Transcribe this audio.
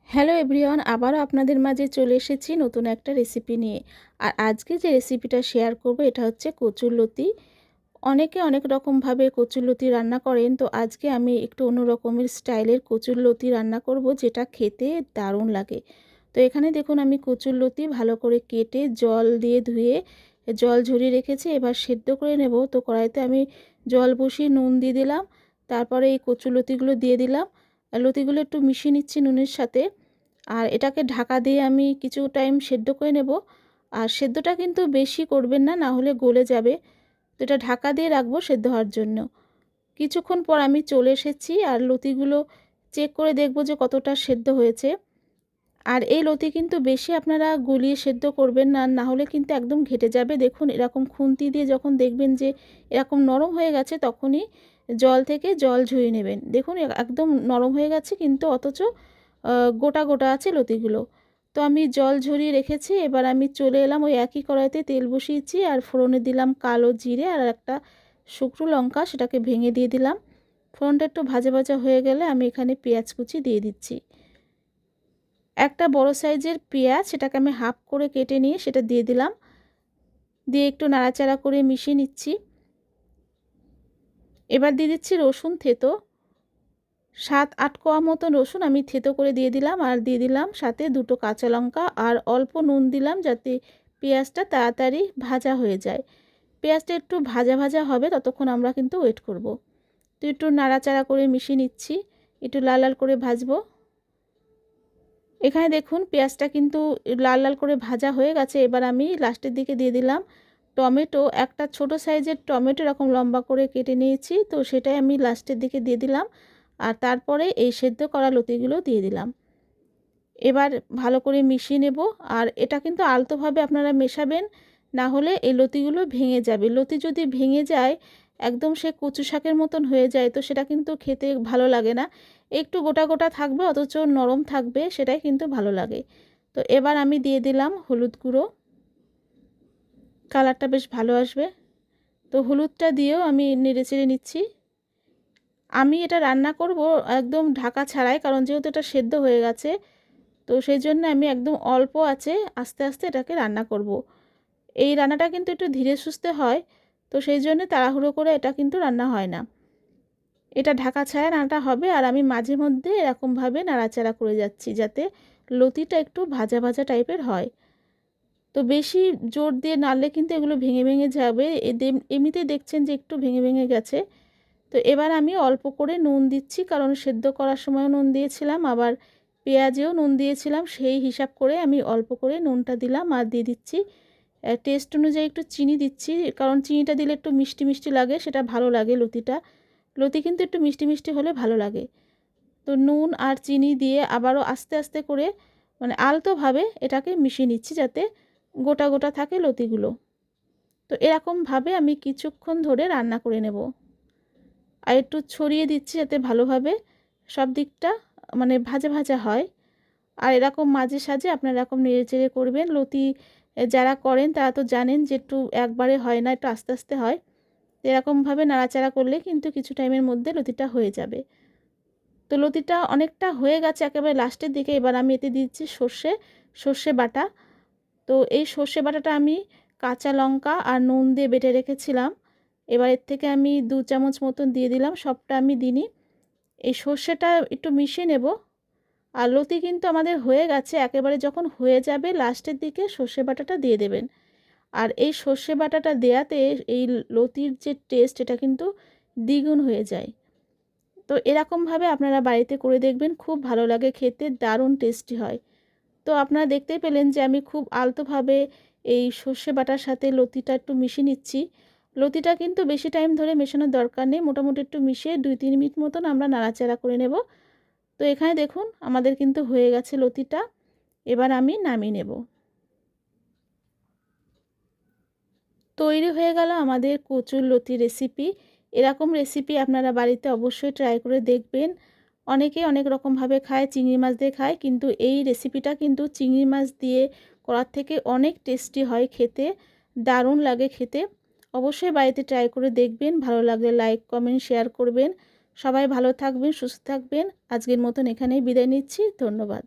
Hello everyone, আবারও আপনাদের মাঝে চলে এসেছি নতুন একটা রেসিপি নিয়ে। আর আজকে যে রেসিপিটা শেয়ার করব এটা হচ্ছে কচুরলতি। অনেকে অনেক রকমভাবে কচুরলতি রান্না করেন, তো আজকে আমি একটু অন্য রকমের স্টাইলের কচুরলতি রান্না করব, যেটা খেতে দারুণ লাগে। তো এখানে দেখুন আমি কচুরলতি ভালো করে কেটে জল দিয়ে ধুয়ে জল ঝরিয়ে রেখেছি। এবার সেদ্ধ করে নেব। তো কড়াইতে আমি জল বসিয়ে নুন দিয়ে দিলাম, তারপরে এই কচুরলতিগুলো দিয়ে দিলাম। লতিগুলো একটু মিশিয়ে নিচ্ছি নুনের সাথে। আর এটাকে ঢাকা দিয়ে আমি কিছু টাইম সেদ্ধ করে নেব। আর সেদ্ধটা কিন্তু বেশি করবেন না, না হলে গলে যাবে। তো এটা ঢাকা দিয়ে রাখবো সেদ্ধ হওয়ার জন্য। কিছুক্ষণ পর আমি চলে এসেছি আর লতিগুলো চেক করে দেখব যে কতটা সেদ্ধ হয়েছে। আর এই লতি কিন্তু বেশি আপনারা গলিয়ে সেদ্ধ করবেন না, না হলে কিন্তু একদম ঘেটে যাবে। দেখুন এরকম খুন্তি দিয়ে যখন দেখবেন যে এরকম নরম হয়ে গেছে, তখনই জল থেকে জল ঝরিয়ে নেবেন। দেখুন একদম নরম হয়ে গেছে, কিন্তু অথচ গোটা গোটা আছে লতিগুলো। তো আমি জল ঝরিয়ে রেখেছি। এবার আমি চলে এলাম ওই একই কড়াইতে তেল বসিয়েছি আর ফোড়নে দিলাম কালো জিরে আর একটা শুকনো লঙ্কা, সেটাকে ভেঙে দিয়ে দিলাম। ফোড়নটা একটু ভাজা ভাজা হয়ে গেলে আমি এখানে পেঁয়াজ কুচি দিয়ে দিচ্ছি। একটা বড় সাইজের পেঁয়াজ, সেটাকে আমি হাফ করে কেটে নিয়ে সেটা দিয়ে দিলাম। দিয়ে একটু নাড়াচাড়া করে মিশিয়ে নিচ্ছি। এবার দিয়ে দিচ্ছি রসুন থেতো, 7-8 কোয়া মতো রসুন আমি থেতো করে দিয়ে দিলাম। আর দিয়ে দিলাম সাথে 2টো কাঁচা লঙ্কা আর অল্প নুন দিলাম, যাতে পেঁয়াজটা তাড়াতাড়ি ভাজা হয়ে যায়। পেঁয়াজটা একটু ভাজা ভাজা হবে, ততক্ষণ আমরা কিন্তু ওয়েট করব। তো একটু নাড়াচাড়া করে মিশিয়ে নিচ্ছি, একটু লাল লাল করে ভাজবো। এখানে দেখুন পেঁয়াজটা কিন্তু লাল লাল করে ভাজা হয়ে গেছে। এবার আমি লাস্টের দিকে দিয়ে দিলাম টমেটো, একটা ছোট সাইজের টমেটো এরকম লম্বা করে কেটে নিয়েছি, তো সেটাই আমি লাস্টের দিকে দিয়ে দিলাম। আর তারপরে এই সেদ্ধ করা লতিগুলো দিয়ে দিলাম। এবার ভালো করে মিশিয়ে নেব। আর এটা কিন্তু আলতোভাবে আপনারা মেশাবেন, না হলে এই লতিগুলো ভেঙে যাবে। লতি যদি ভেঙে যায়, একদম সে কচু শাকের মতন হয়ে যায়, তো সেটা কিন্তু খেতে ভালো লাগে না। একটু গোটা গোটা থাকবে অথচ নরম থাকবে, সেটাই কিন্তু ভালো লাগে। তো এবার আমি দিয়ে দিলাম হলুদ গুঁড়ো, কালারটা বেশ ভালো আসবে। তো হলুদটা দিয়েও আমি নেড়েচেড়ে নিচ্ছি। আমি এটা রান্না করব একদম ঢাকা ছাড়াই, কারণ যেহেতু এটা সেদ্ধ হয়ে গেছে, তো সেই জন্য আমি একদম অল্প আছে আস্তে আস্তে এটাকে রান্না করব। এই রান্নাটা কিন্তু একটু ধীরে সুস্থে হয়, তো সেই জন্য তাড়াহুড়ো করে এটা কিন্তু রান্না হয় না। এটা ঢাকা ছাড়া রান্নাটা হবে। আর আমি মাঝে মধ্যে এরকমভাবে নাড়াচাড়া করে যাচ্ছি, যাতে লতিটা একটু ভাজা ভাজা টাইপের হয়। তো বেশি জোর দিয়ে নাড়লে কিন্তু এগুলো ভেঙে ভেঙে যাবে। এমনিতেই দেখছেন যে একটু ভেঙে ভেঙে গেছে। তো এবার আমি অল্প করে নুন দিচ্ছি, কারণ সেদ্ধ করার সময়ও নুন দিয়েছিলাম, আবার পেঁয়াজেও নুন দিয়েছিলাম। সেই হিসাব করে আমি অল্প করে নুনটা দিলাম। আর দিয়ে দিচ্ছি টেস্ট অনুযায়ী একটু চিনি দিচ্ছি, কারণ চিনিটা দিলে একটু মিষ্টি মিষ্টি লাগে, সেটা ভালো লাগে লতিটা। লতি কিন্তু একটু মিষ্টি মিষ্টি হলে ভালো লাগে। তো নুন আর চিনি দিয়ে আবারও আস্তে আস্তে করে, মানে আলতোভাবে এটাকে মিশিয়ে নিচ্ছি, যাতে গোটা গোটা থাকে লতিগুলো। তো এরকমভাবে আমি কিছুক্ষণ ধরে রান্না করে নেব। আর একটু ছড়িয়ে দিচ্ছি, যাতে ভালোভাবে সব দিকটা মানে ভাজা ভাজা হয়। আর এরকম মাঝে সাঝে আপনারা এরকম নেড়েচেড়ে করবেন। লতি যারা করেন তারা তো জানেন যে একটু একবারে হয় না, একটু আস্তে আস্তে হয়। এরকমভাবে নাড়াচাড়া করলে কিন্তু কিছু টাইমের মধ্যে লতিটা হয়ে যাবে। তো লতিটা অনেকটা হয়ে গেছে একেবারে লাস্টের দিকে। এবার আমি এতে দিচ্ছি সর্ষে বাটা। তো এই সর্ষে বাটাটা আমি কাঁচা লঙ্কা আর নুন দিয়ে বেটে রেখেছিলাম। এবার এর থেকে আমি 2 চামচ মতন দিয়ে দিলাম, সবটা আমি দিইনি। এই সর্ষেটা একটু মিশিয়ে নেব। আর লতি কিন্তু আমাদের হয়ে গেছে, একেবারে যখন হয়ে যাবে লাস্টের দিকে সর্ষে বাটাটা দিয়ে দেবেন। আর এই সর্ষে বাটাটা দেওয়াতে এই লতির যে টেস্ট, এটা কিন্তু দ্বিগুণ হয়ে যায়। তো এরকমভাবে আপনারা বাড়িতে করে দেখবেন, খুব ভালো লাগে খেতে, দারুণ টেস্টি হয়। তো আপনারা দেখতেই পেলেন যে আমি খুব আলতোভাবে এই সর্ষে বাটার সাথে লতিটা একটু মিশিয়ে নিচ্ছি। লতিটা কিন্তু বেশি টাইম ধরে মেশানোর দরকার নেই, মোটামুটি একটু মিশিয়ে 2-3 মিনিট মতন আমরা নাড়াচাড়া করে নেব। তো এখানে দেখুন আমাদের কিন্তু হয়ে গেছে লতিটা। এবার আমি নামিয়ে নেব। তৈরি হয়ে গেল আমাদের কচুর লতি রেসিপি। এরকম রেসিপি আপনারা বাড়িতে অবশ্যই ট্রাই করে দেখবেন। অনেকে অনেক রকমভাবে খায়, চিংড়ি মাছ দিয়ে খায়, কিন্তু এই রেসিপিটা কিন্তু চিংড়ি মাছ দিয়ে করার থেকে অনেক টেস্টি হয় খেতে, দারুণ লাগে খেতে। অবশ্যই বাড়িতে ট্রাই করে দেখবেন। ভালো লাগলে লাইক কমেন্ট শেয়ার করবেন। সবাই ভালো থাকবেন, সুস্থ থাকবেন। আজকের মতন এখানেই বিদায় নিচ্ছি। ধন্যবাদ।